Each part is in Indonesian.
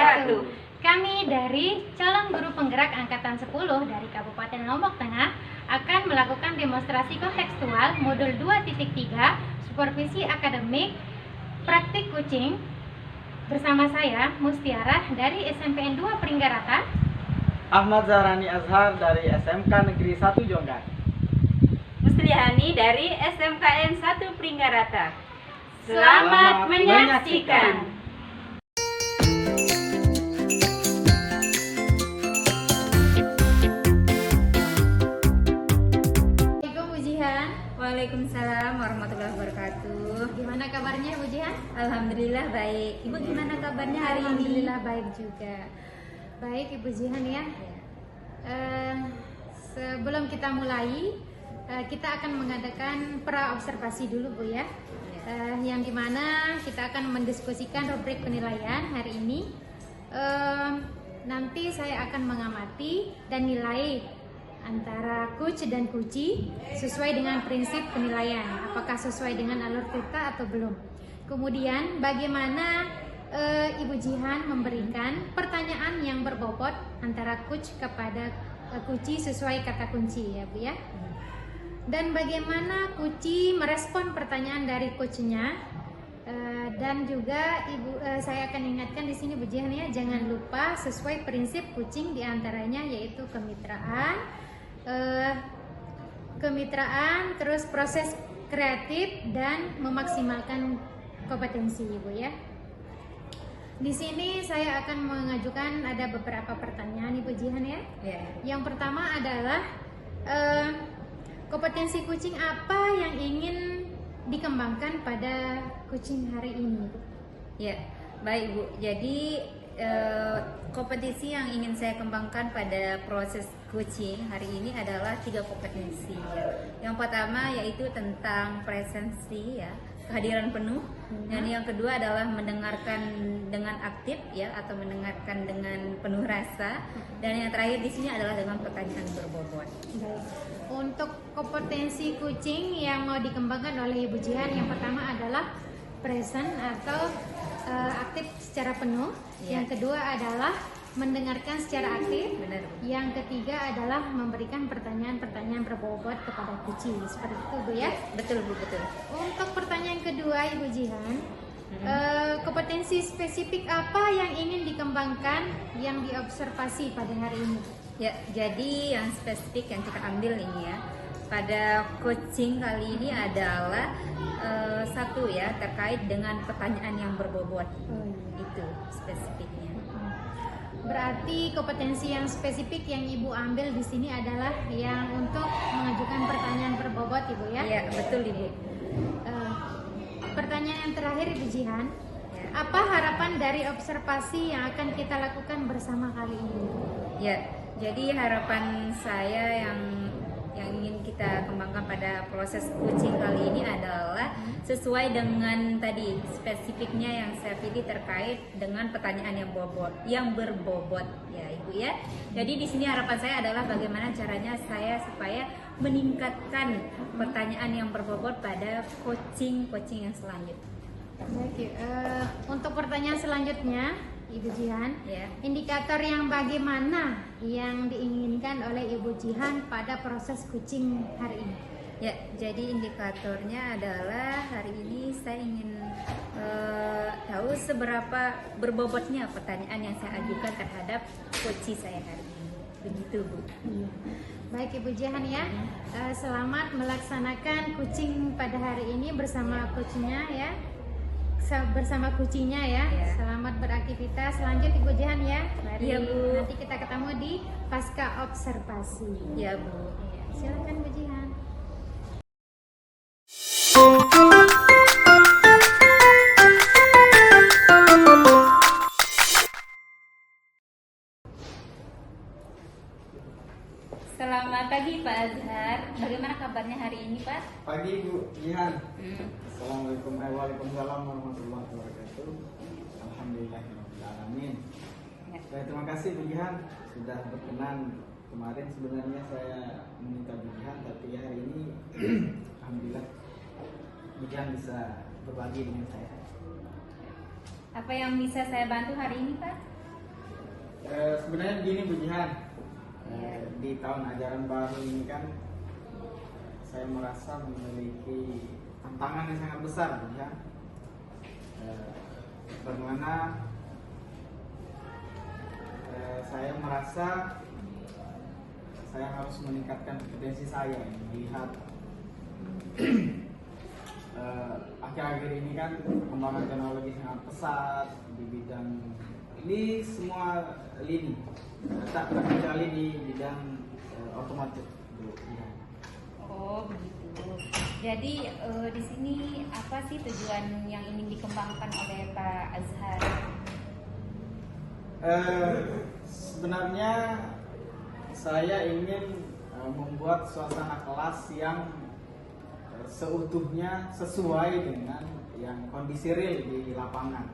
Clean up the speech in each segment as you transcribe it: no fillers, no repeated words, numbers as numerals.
wabarakatuh. Kami dari calon guru penggerak Angkatan 10 dari Kabupaten Lombok Tengah akan melakukan demonstrasi kontekstual modul 2.3 supervisi akademik praktik kucing bersama saya Mustiarah dari SMPN 2 Pringgarata, Ahmad Zahrani Azhar dari SMK Negeri 1 Jonggar, Muslihani dari SMKN 1 Pringgarata. Selamat menyaksikan. Assalamualaikum Bu Jihan. Waalaikumsalam warahmatullahi wabarakatuh. Gimana kabarnya Bu Jihan? Alhamdulillah baik. Ibu gimana kabarnya hari ini? Alhamdulillah baik juga. Baik Ibu Jihan ya. Sebelum kita mulai, kita akan mengadakan pra-observasi dulu Bu ya. Yang dimana kita akan mendiskusikan rubrik penilaian hari ini. Nanti saya akan mengamati dan nilai antara coach dan kuci sesuai dengan prinsip penilaian, apakah sesuai dengan alur kita atau belum. Kemudian bagaimana Ibu Jihan memberikan pertanyaan yang berbobot antara coach kepada kuci sesuai kata kunci ya Bu ya. Dan bagaimana kuci merespon pertanyaan dari coachnya. Dan juga saya akan ingatkan di sini Bu Jihan ya, jangan lupa sesuai prinsip kucing diantaranya yaitu kemitraan, terus proses kreatif dan memaksimalkan kompetensi Ibu ya. Di sini saya akan mengajukan ada beberapa pertanyaan Ibu Jihan ya. Yang pertama adalah kompetensi kucing apa yang ingin dikembangkan pada kucing hari ini Bu? Ya, baik Bu. Jadi kompetensi yang ingin saya kembangkan pada proses coaching hari ini adalah 3 kompetensi ya. Yang pertama yaitu tentang presensi ya, kehadiran penuh. Dan yang kedua adalah mendengarkan dengan aktif ya, atau mendengarkan dengan penuh rasa. Dan yang terakhir di sini adalah dengan pertanyaan berbobot. Baik. Untuk kompetensi kucing yang mau dikembangkan oleh Ibu Jihan, yang pertama adalah present atau aktif secara penuh. Yang kedua adalah mendengarkan secara aktif. Benar. Yang ketiga adalah memberikan pertanyaan-pertanyaan berbobot kepada kucing. Seperti itu Bu ya. Betul Bu, betul. Untuk pertanyaan kedua Ibu Jihan, kompetensi spesifik apa yang ingin dikembangkan yang diobservasi pada hari ini? Ya, jadi yang spesifik yang kita ambil ini ya pada coaching kali ini adalah satu ya, terkait dengan pertanyaan yang berbobot. Itu spesifiknya. Berarti kompetensi yang spesifik yang Ibu ambil di sini adalah yang untuk mengajukan pertanyaan berbobot Ibu ya? Iya, betul Ibu. Pertanyaan yang terakhir Ibu Jihan, apa harapan dari observasi yang akan kita lakukan bersama kali ini? Ya, jadi harapan saya yang ingin kita kembangkan pada proses coaching kali ini adalah sesuai dengan tadi spesifiknya yang saya pilih terkait dengan pertanyaan yang berbobot ya Ibu ya. Jadi di sini harapan saya adalah bagaimana caranya saya supaya meningkatkan pertanyaan yang berbobot pada coaching yang selanjutnya. Baik, untuk pertanyaan selanjutnya Ibu Jihan, Ya. indikator yang bagaimana yang diinginkan oleh Ibu Jihan pada proses kucing hari ini? Ya, jadi indikatornya adalah hari ini saya ingin tahu seberapa berbobotnya pertanyaan yang saya ajukan terhadap coach saya hari ini. Begitu Bu. Baik Ibu Jihan ya, selamat melaksanakan kucing pada hari ini bersama coachnya ya. Bersama kucingnya ya. Selamat beraktivitas. Lanjut Ibu Jihan ya. Mari Ya, Bu. nanti kita ketemu di pasca observasi. Ya Bu. Silakan Bu Jihan. Selamat pagi Pak Azhar. Bagaimana kabarnya hari ini Pak? Pagi Bu Jihan. Assalamualaikum waalaikumsalam warahmatullahi wabarakatuh. Alhamdulillahirrahmanirrahim. Baik, terima kasih Bu Jihan sudah berkenan. Kemarin sebenarnya saya meminta Bu Jihan, tapi hari ini alhamdulillah Bu Jihan bisa berbagi dengan saya. Apa yang bisa saya bantu hari ini Pak? Sebenarnya begini Bu Jihan, di tahun ajaran baru ini kan saya merasa memiliki tantangan yang sangat besar Bu Jihan. Bagaimana saya merasa saya harus meningkatkan kompetensi saya, melihat akhir-akhir ini kan perkembangan teknologi sangat pesat di bidang ini semua lini, tak terkecuali di bidang otomotif. Oh begitu. Jadi di sini apa sih tujuan yang ingin dikembangkan oleh Pak Azhar? Sebenarnya saya ingin membuat suasana kelas yang seutuhnya sesuai dengan yang kondisi real di lapangan.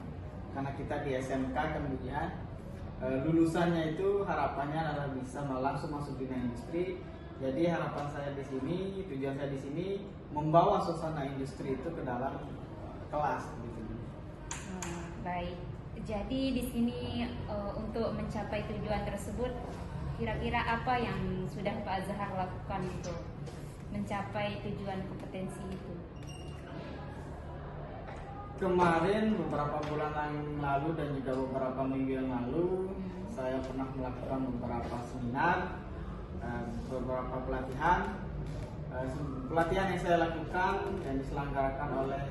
Karena kita di SMK kemudian lulusannya itu harapannya adalah bisa langsung masuk dunia industri. Jadi harapan saya di sini, tujuan saya di sini membawa suasana industri itu ke dalam kelas. Gitu. Baik. Jadi di sini untuk mencapai tujuan tersebut, kira-kira apa yang sudah Pak Azhar lakukan untuk mencapai tujuan kompetensi itu? Kemarin beberapa bulan yang lalu dan juga beberapa minggu yang lalu saya pernah melakukan beberapa seminar, beberapa pelatihan. Pelatihan yang saya lakukan yang diselenggarakan oleh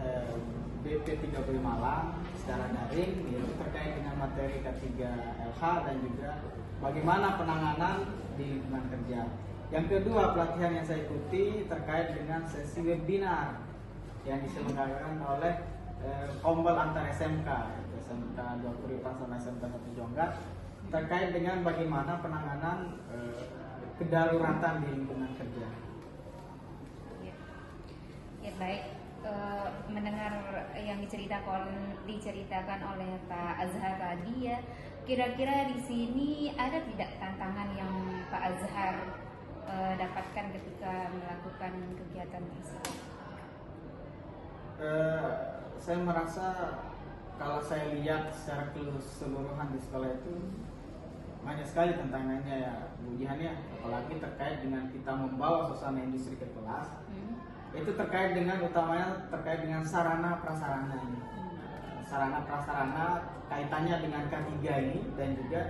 BP3B Malang secara daring, yaitu terkait dengan materi K3LH dan juga bagaimana penanganan di lingkungan kerja. Yang kedua, pelatihan yang saya ikuti terkait dengan sesi webinar yang diselenggarakan oleh Kombel antar SMK, SMK 20 sama SMK 1 Jonggat, terkait dengan bagaimana penanganan kedaruratan di lingkungan kerja. Ya baik. Mendengar yang diceritakan oleh Pak Azhar tadi ya, kira-kira di sini ada tidak tantangan yang Pak Azhar dapatkan ketika melakukan kegiatan tersebut? Saya merasa kalau saya lihat secara keseluruhan di sekolah itu banyak sekali tantangannya ya Bu Jihan ya, apalagi terkait dengan kita membawa suasana industri ke kelas. Itu terkait dengan utamanya terkait dengan sarana prasarana ini. Sarana prasarana kaitannya dengan K3 ini dan juga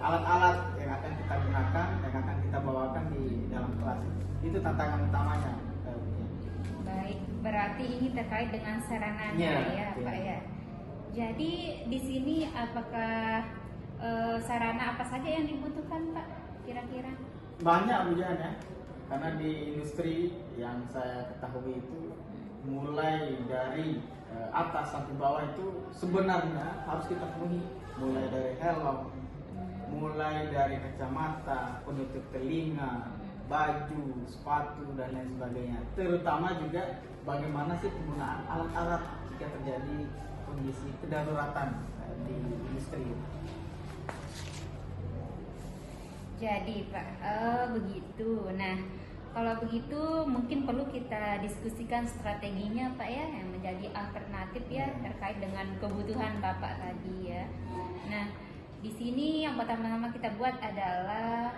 alat-alat yang akan kita gunakan, yang akan kita bawakan di dalam kelas. Itu tantangan utamanya. Baik, berarti ini terkait dengan sarananya ya Pak ya. Jadi di sini apakah sarana apa saja yang dibutuhkan Pak kira-kira? Banyak Bu Jihan ya. Karena di industri yang saya ketahui itu mulai dari atas sampai bawah itu sebenarnya harus kita penuhi, mulai dari helm, mulai dari kacamata, penutup telinga, baju, sepatu dan lain sebagainya. Terutama juga bagaimana sih penggunaan alat-alat jika terjadi kondisi kedaruratan di industri. Jadi Pak, begitu. Nah, kalau begitu mungkin perlu kita diskusikan strateginya Pak ya, yang menjadi alternatif ya terkait dengan kebutuhan Bapak tadi ya. Nah, di sini yang pertama-tama kita buat adalah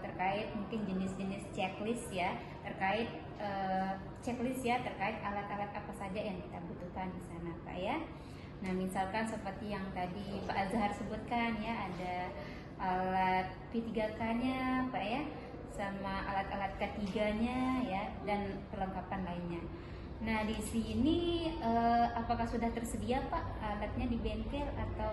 terkait mungkin jenis-jenis checklist ya, terkait checklist ya terkait alat-alat apa saja yang kita butuhkan di sana Pak ya. Nah, misalkan seperti yang tadi Pak Azhar sebutkan ya, ada alat P3K-nya Pak ya, sama alat-alat K3-nya ya, dan perlengkapan lainnya. Nah, di sini apakah sudah tersedia Pak alatnya di bengkel atau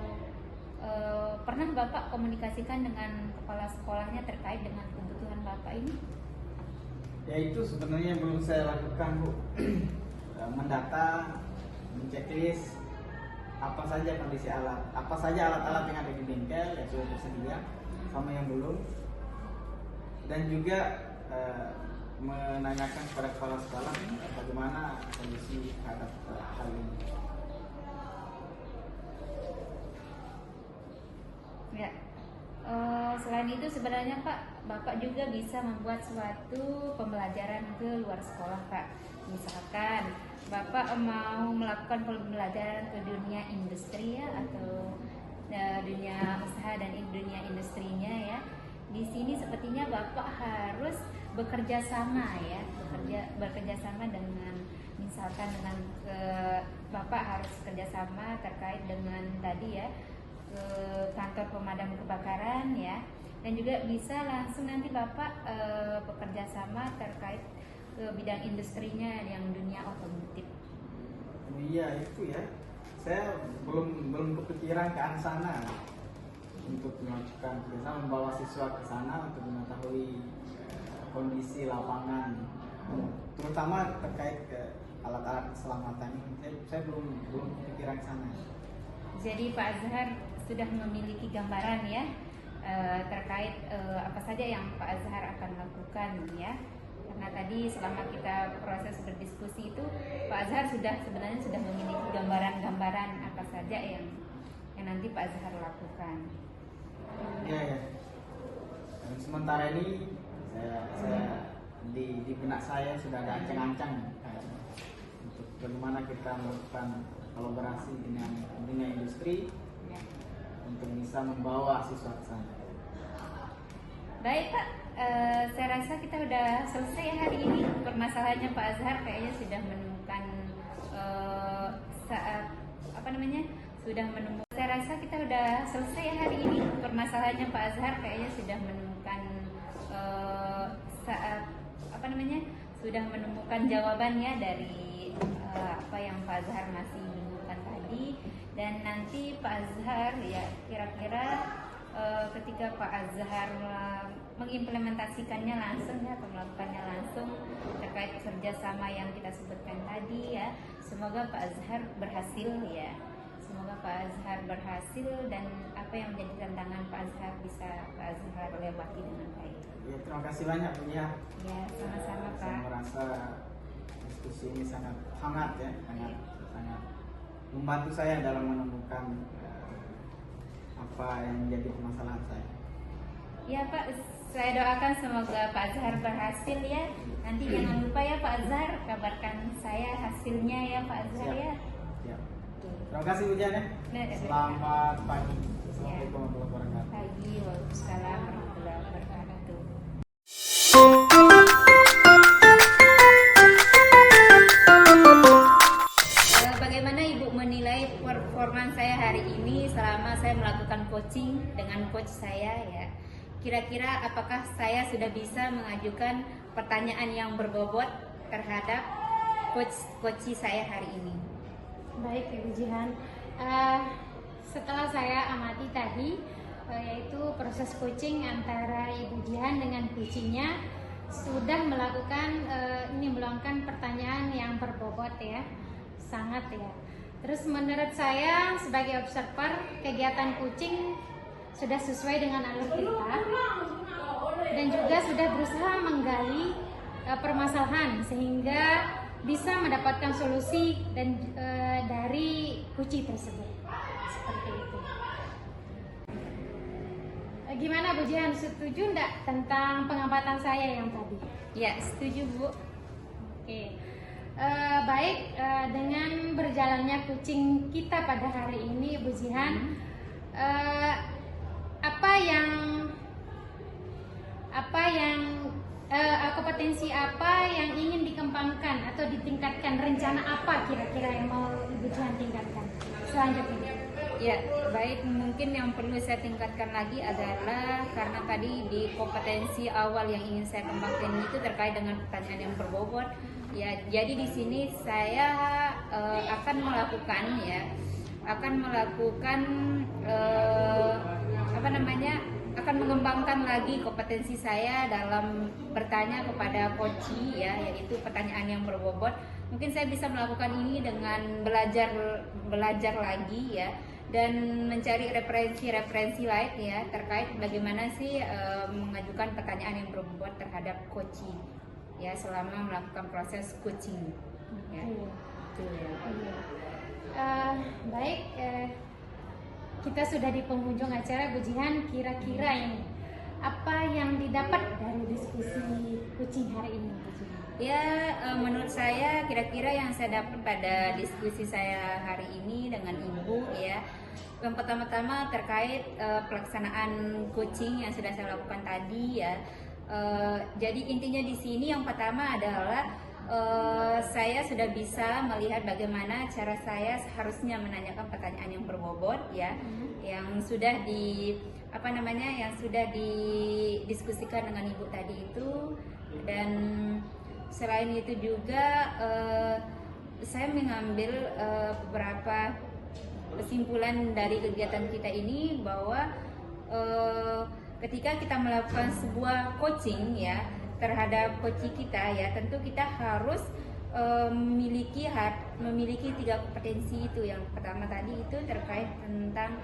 pernah Bapak komunikasikan dengan kepala sekolahnya terkait dengan kebutuhan Bapak ini? Ya itu sebenarnya yang belum saya lakukan Bu. Mendata, menceklis apa saja kondisi alat, apa saja alat-alat yang ada di bengkel yang sudah tersedia sama yang belum, dan juga menanyakan kepada kepala sekolah bagaimana kondisi terhadap hal ini. Ya, selain itu sebenarnya Pak, Bapak juga bisa membuat suatu pembelajaran ke luar sekolah Pak. Misalkan Bapak mau melakukan pembelajaran ke dunia industri ya, atau dunia usaha dan industrinya ya. Di sini sepertinya Bapak harus bekerja sama ya, bekerja sama dengan misalkan dengan Bapak harus kerjasama terkait dengan tadi ya ke kantor pemadam kebakaran ya, dan juga bisa langsung nanti Bapak bekerja sama terkait ke bidang industrinya yang dunia otomotif. Oh iya itu ya, saya belum kepikiran ke arah sana untuk melakukan kerjasama, membawa siswa ke sana untuk mengetahui kondisi lapangan, terutama terkait ke alat-alat keselamatan ini. Saya belum kepikiran ke sana. Jadi Pak Azhar sudah memiliki gambaran ya terkait apa saja yang Pak Azhar akan lakukan ya. Karena tadi selama kita proses berdiskusi itu Pak Azhar sebenarnya sudah memiliki gambaran-gambaran apa saja yang nanti Pak Azhar lakukan. Iya ya. Dan sementara ini saya di benak saya sudah ada ancang-ancang untuk bagaimana kita melakukan kolaborasi dengan dunia industri Ya. untuk bisa membawa siswa ke sana. Baik Pak, saya rasa kita udah selesai hari ini. Permasalahannya Pak Azhar kayaknya sudah menemukan Saya rasa kita udah selesai hari ini. Permasalahannya Pak Azhar kayaknya sudah menemukan sudah menemukan jawabannya dari apa yang Pak Azhar masih bingungkan tadi. Dan nanti Pak Azhar ya kira-kira ketika Pak Azhar mengimplementasikannya langsung ya, atau melakukannya langsung terkait kerjasama yang kita sebutkan tadi ya, semoga Pak Azhar berhasil ya, semoga Pak Azhar berhasil dan apa yang menjadi tantangan Pak Azhar bisa Pak Azhar lewati dengan baik. Ya, terima kasih banyak Bu ya. Ya, sama-sama Pak. Saya merasa diskusi ini sangat hangat ya, sangat membantu saya dalam menemukan apa yang menjadi permasalahan saya. Ya Pak, saya doakan semoga Pak Azhar berhasil ya. Nanti jangan lupa ya Pak Azhar, kabarkan saya hasilnya ya Pak Azhar ya. Siap. Terima kasih Bu Jan ya. Selamat pagi. Assalamualaikum warahmatullahi wabarakatuh. Pagi, waalaikumsalam warahmatullahi wabarakatuh. Bagaimana Ibu menilai performa saya hari ini selama saya melakukan coaching dengan coach saya ya? Kira-kira apakah saya sudah bisa mengajukan pertanyaan yang berbobot terhadap coach saya hari ini? Baik Ibu Jihan, setelah saya amati tadi yaitu proses coaching antara Ibu Jihan dengan coachingnya sudah meluangkan pertanyaan yang berbobot ya, sangat ya. Terus menurut saya sebagai observer kegiatan coaching sudah sesuai dengan alur kita dan juga sudah berusaha menggali permasalahan sehingga bisa mendapatkan solusi dan dari kunci tersebut. Seperti itu. Gimana Bu Jihan, setuju enggak tentang pengamatan saya yang tadi? Ya, setuju Bu. Oke. Baik, dengan berjalannya coaching kita pada hari ini Bu Jihan, kompetensi apa yang ingin dikembangkan atau ditingkatkan, rencana apa kira-kira yang mau Ibu Jihan tingkatkan selanjutnya? Ya, baik, mungkin yang perlu saya tingkatkan lagi adalah karena tadi di kompetensi awal yang ingin saya kembangkan itu terkait dengan pertanyaan yang berbobot. Ya, jadi di sini saya akan mengembangkan lagi kompetensi saya dalam bertanya kepada coach ya, yaitu pertanyaan yang berbobot. Mungkin saya bisa melakukan ini dengan belajar lagi ya, dan mencari referensi lain ya terkait bagaimana sih mengajukan pertanyaan yang berbobot terhadap coaching ya selama melakukan proses coaching ya. Baik, kita sudah di penghujung acara Bu Jihan. Kira-kira ini apa yang didapat dari diskusi kucing hari ini, Bu Jihan? Ya, menurut saya kira-kira yang saya dapat pada diskusi saya hari ini dengan Ibu ya, yang pertama-tama terkait pelaksanaan coaching yang sudah saya lakukan tadi ya. Jadi intinya di sini yang pertama adalah saya sudah bisa melihat bagaimana cara saya seharusnya menanyakan pertanyaan yang berbobot ya, yang sudah yang sudah didiskusikan dengan Ibu tadi itu. Dan selain itu juga saya mengambil beberapa kesimpulan dari kegiatan kita ini bahwa ketika kita melakukan sebuah coaching ya terhadap coach kita ya, tentu kita harus memiliki 3 kompetensi itu. Yang pertama tadi itu terkait tentang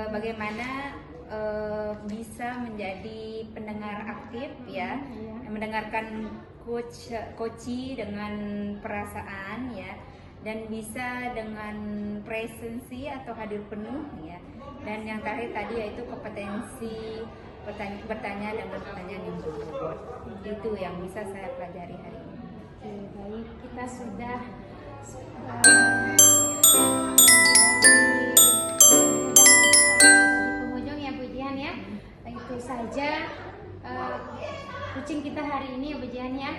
bagaimana bisa menjadi pendengar aktif ya, mendengarkan coach dengan perasaan ya, dan bisa dengan presensi atau hadir penuh ya. Dan yang terakhir tadi yaitu kompetensi bertanya dengan pertanyaan yang berbobot. Itu yang bisa saya pelajari hari ini. Oke, baik, kita sudah di penghujung ya Bu Jihan ya. Itu saja kucing kita hari ini ya Bu Jihan ya.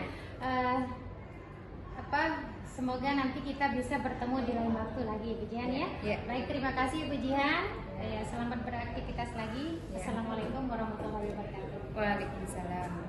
Semoga nanti kita bisa bertemu di lain waktu lagi Bu Jihan ya. Baik, terima kasih Bu Jihan. Selamat beraktivitas lagi. Assalamualaikum warahmatullahi wabarakatuh. Waalaikumsalam.